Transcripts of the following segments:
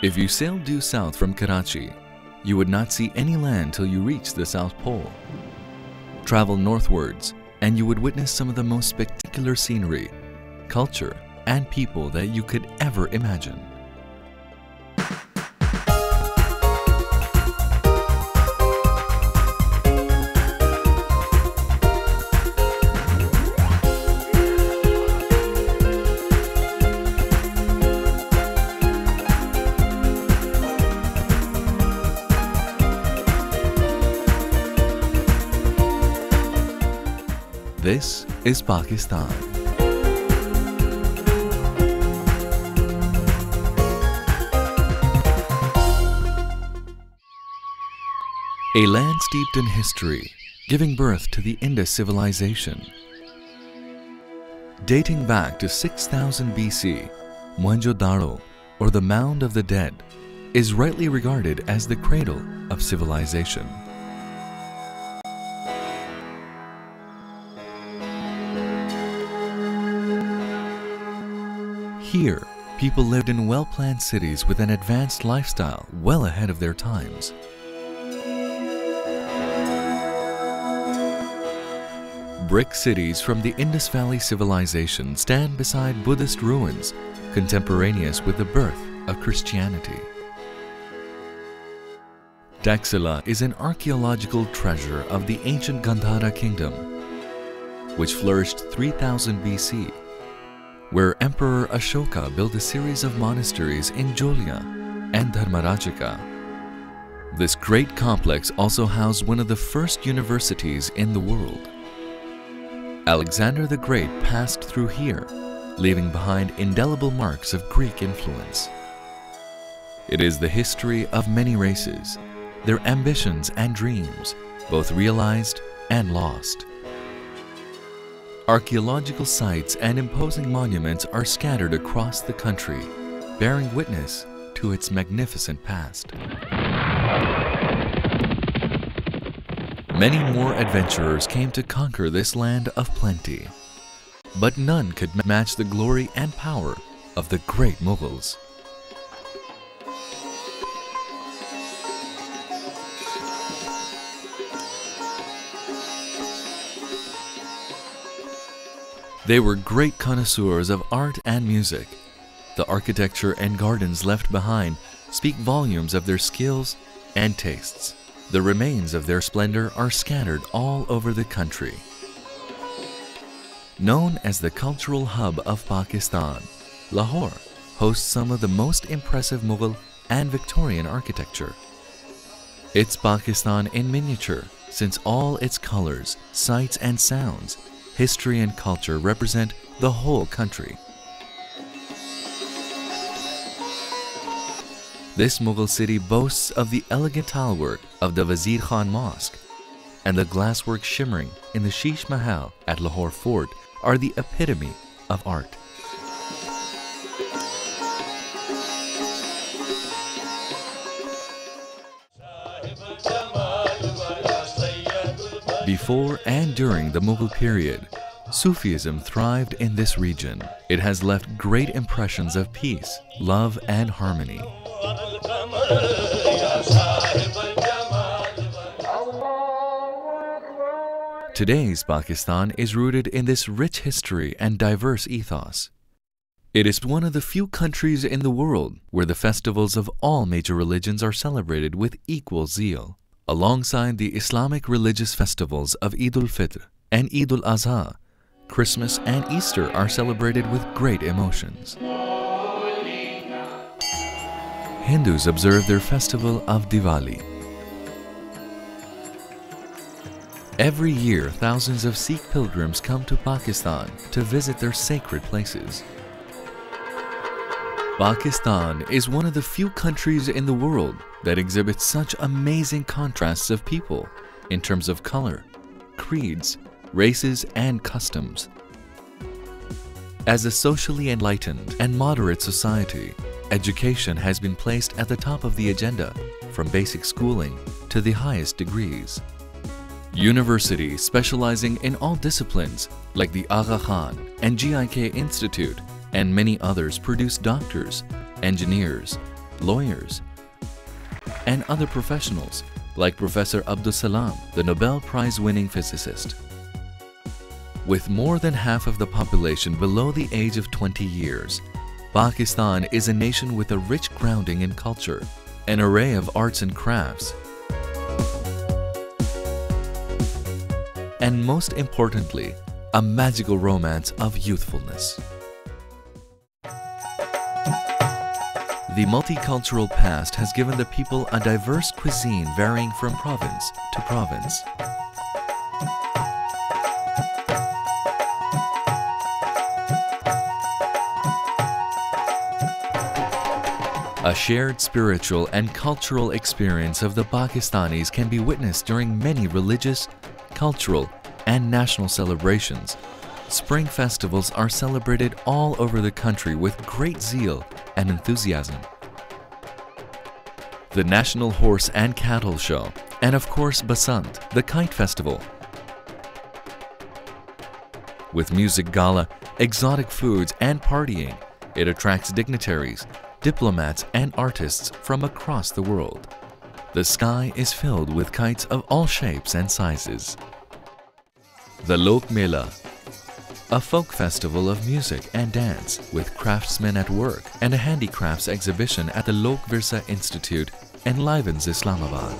If you sailed due south from Karachi, you would not see any land till you reached the South Pole. Travel northwards, and you would witness some of the most spectacular scenery, culture, and people that you could ever imagine. This is Pakistan. A land steeped in history, giving birth to the Indus civilization. Dating back to 6000 BC, Mohenjo-Daro, or the Mound of the Dead, is rightly regarded as the cradle of civilization. Here, people lived in well-planned cities with an advanced lifestyle well ahead of their times. Brick cities from the Indus Valley civilization stand beside Buddhist ruins, contemporaneous with the birth of Christianity. Taxila is an archaeological treasure of the ancient Gandhara kingdom, which flourished 3000 BC. Where Emperor Ashoka built a series of monasteries in Jolya and Dharmarajika. This great complex also housed one of the first universities in the world. Alexander the Great passed through here, leaving behind indelible marks of Greek influence. It is the history of many races, their ambitions and dreams, both realized and lost. Archaeological sites and imposing monuments are scattered across the country, bearing witness to its magnificent past. Many more adventurers came to conquer this land of plenty, but none could match the glory and power of the great Mughals. They were great connoisseurs of art and music. The architecture and gardens left behind speak volumes of their skills and tastes. The remains of their splendor are scattered all over the country. Known as the cultural hub of Pakistan, Lahore hosts some of the most impressive Mughal and Victorian architecture. It's Pakistan in miniature, since all its colors, sights and sounds, history and culture represent the whole country. This Mughal city boasts of the elegant tilework of the Wazir Khan Mosque, and the glasswork shimmering in the Sheesh Mahal at Lahore Fort are the epitome of art. Before and during the Mughal period, Sufism thrived in this region. It has left great impressions of peace, love, and harmony. Today's Pakistan is rooted in this rich history and diverse ethos. It is one of the few countries in the world where the festivals of all major religions are celebrated with equal zeal. Alongside the Islamic religious festivals of Eid al-Fitr and Eid al-Adha, Christmas and Easter are celebrated with great emotions. Hindus observe their festival of Diwali. Every year, thousands of Sikh pilgrims come to Pakistan to visit their sacred places. Pakistan is one of the few countries in the world that exhibits such amazing contrasts of people in terms of color, creeds, races, and customs. As a socially enlightened and moderate society, education has been placed at the top of the agenda, from basic schooling to the highest degrees. Universities specializing in all disciplines like the Aga Khan and GIK Institute and many others produce doctors, engineers, lawyers, and other professionals like Professor Abdus Salam, the Nobel Prize-winning physicist. With more than half of the population below the age of 20 years, Pakistan is a nation with a rich grounding in culture, an array of arts and crafts, and most importantly, a magical romance of youthfulness. The multicultural past has given the people a diverse cuisine varying from province to province. A shared spiritual and cultural experience of the Pakistanis can be witnessed during many religious, cultural, and national celebrations. Spring festivals are celebrated all over the country with great zeal and enthusiasm. The National Horse and Cattle Show, and of course Basant, the Kite Festival. With music gala, exotic foods, and partying, it attracts dignitaries, diplomats, and artists from across the world. The sky is filled with kites of all shapes and sizes. The Lok Mela, a folk festival of music and dance with craftsmen at work, and a handicrafts exhibition at the Lok Virsa Institute enlivens Islamabad.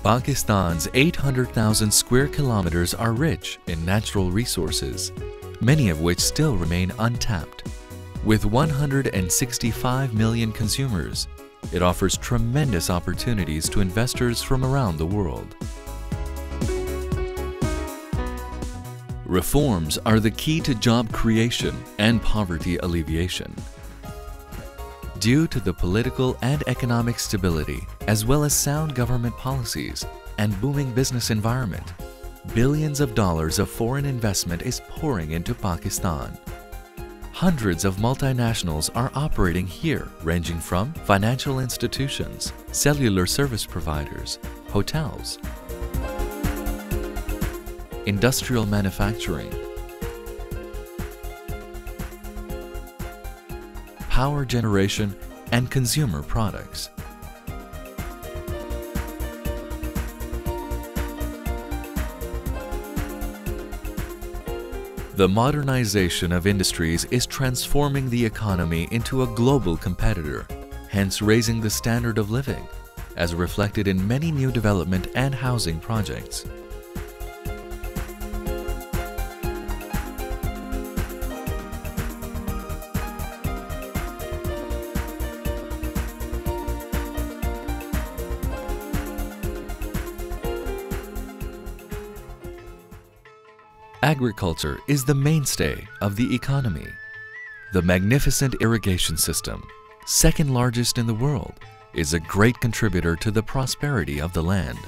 Pakistan's 800,000 square kilometers are rich in natural resources, many of which still remain untapped. With 165 million consumers, it offers tremendous opportunities to investors from around the world. Reforms are the key to job creation and poverty alleviation. Due to the political and economic stability, as well as sound government policies and booming business environment, billions of dollars of foreign investment is pouring into Pakistan. Hundreds of multinationals are operating here, ranging from financial institutions, cellular service providers, hotels, industrial manufacturing, power generation, and consumer products. The modernization of industries is transforming the economy into a global competitor, hence raising the standard of living, as reflected in many new development and housing projects. Agriculture is the mainstay of the economy. The magnificent irrigation system, second largest in the world, is a great contributor to the prosperity of the land.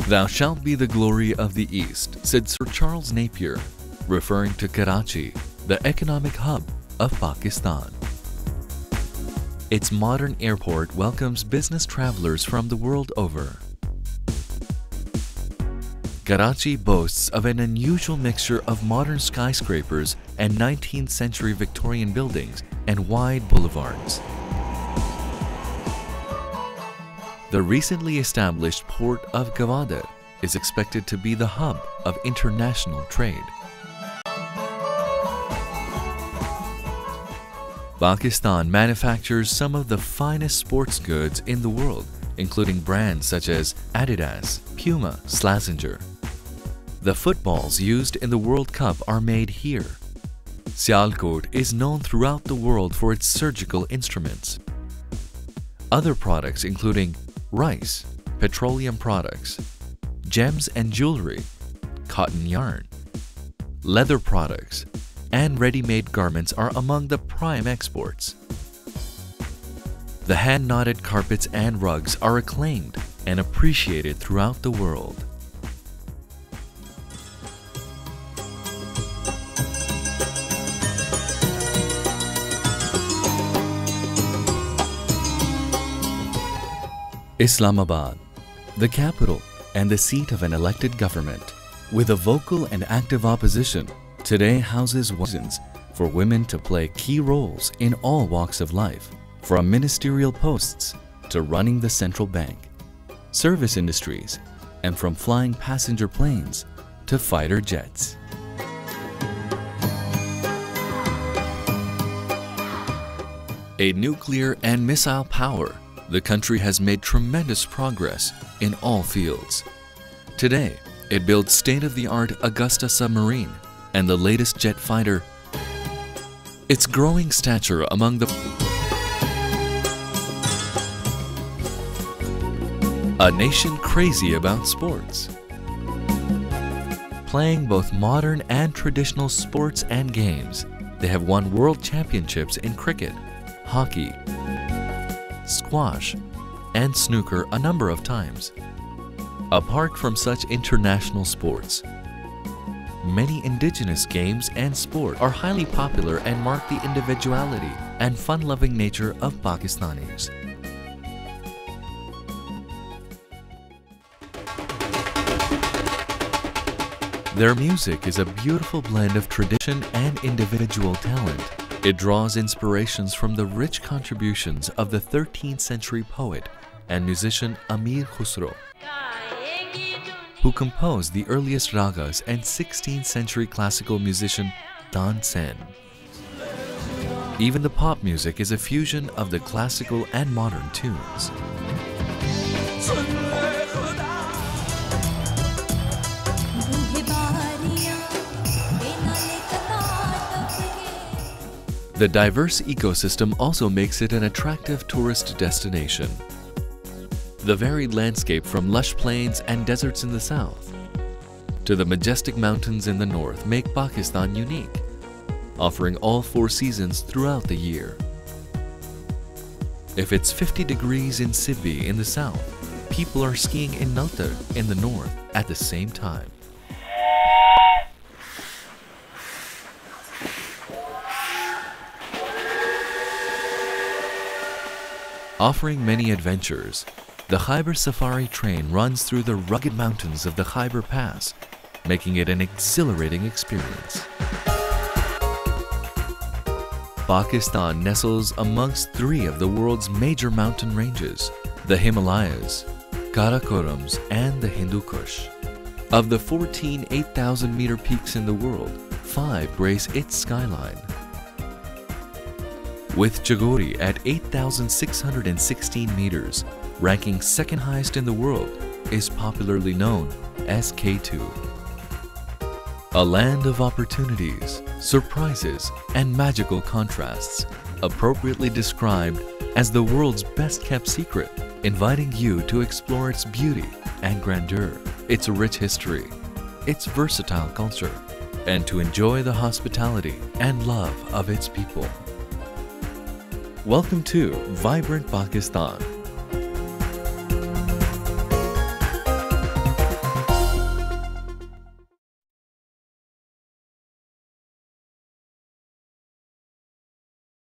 "Thou shalt be the glory of the East," said Sir Charles Napier, referring to Karachi, the economic hub of Pakistan. Its modern airport welcomes business travelers from the world over. Karachi boasts of an unusual mixture of modern skyscrapers and 19th century Victorian buildings and wide boulevards. The recently established port of Gwadar is expected to be the hub of international trade. Pakistan manufactures some of the finest sports goods in the world, including brands such as Adidas, Puma, Slazenger. The footballs used in the World Cup are made here. Sialkot is known throughout the world for its surgical instruments. Other products including rice, petroleum products, gems and jewelry, cotton yarn, leather products, and ready-made garments are among the prime exports. The hand-knotted carpets and rugs are acclaimed and appreciated throughout the world. Islamabad, the capital and the seat of an elected government, with a vocal and active opposition, today houses for women to play key roles in all walks of life, from ministerial posts to running the central bank, service industries, and from flying passenger planes to fighter jets. A nuclear and missile power, the country has made tremendous progress in all fields. Today, it builds state-of-the-art Augusta submarine and the latest jet fighter. Its growing stature among a nation crazy about sports. Playing both modern and traditional sports and games, they have won world championships in cricket, hockey, squash, and snooker a number of times. Apart from such international sports, many indigenous games and sport are highly popular and mark the individuality and fun-loving nature of Pakistanis. Their music is a beautiful blend of tradition and individual talent. It draws inspirations from the rich contributions of the 13th century poet and musician Amir Khusro, who composed the earliest ragas, and 16th century classical musician Tansen. Even the pop music is a fusion of the classical and modern tunes. The diverse ecosystem also makes it an attractive tourist destination. The varied landscape from lush plains and deserts in the south to the majestic mountains in the north make Pakistan unique, offering all 4 seasons throughout the year. If it's 50 degrees in Sibbi in the south, people are skiing in Naltar in the north at the same time. Offering many adventures, the Khyber Safari train runs through the rugged mountains of the Khyber Pass, making it an exhilarating experience. Pakistan nestles amongst 3 of the world's major mountain ranges, the Himalayas, Karakorams, and the Hindu Kush. Of the 14 8,000-meter peaks in the world, 5 grace its skyline. With Chagori at 8,616 meters, ranking second highest in the world, is popularly known as K2. A land of opportunities, surprises, and magical contrasts, appropriately described as the world's best-kept secret, inviting you to explore its beauty and grandeur, its rich history, its versatile culture, and to enjoy the hospitality and love of its people. Welcome to Vibrant Pakistan.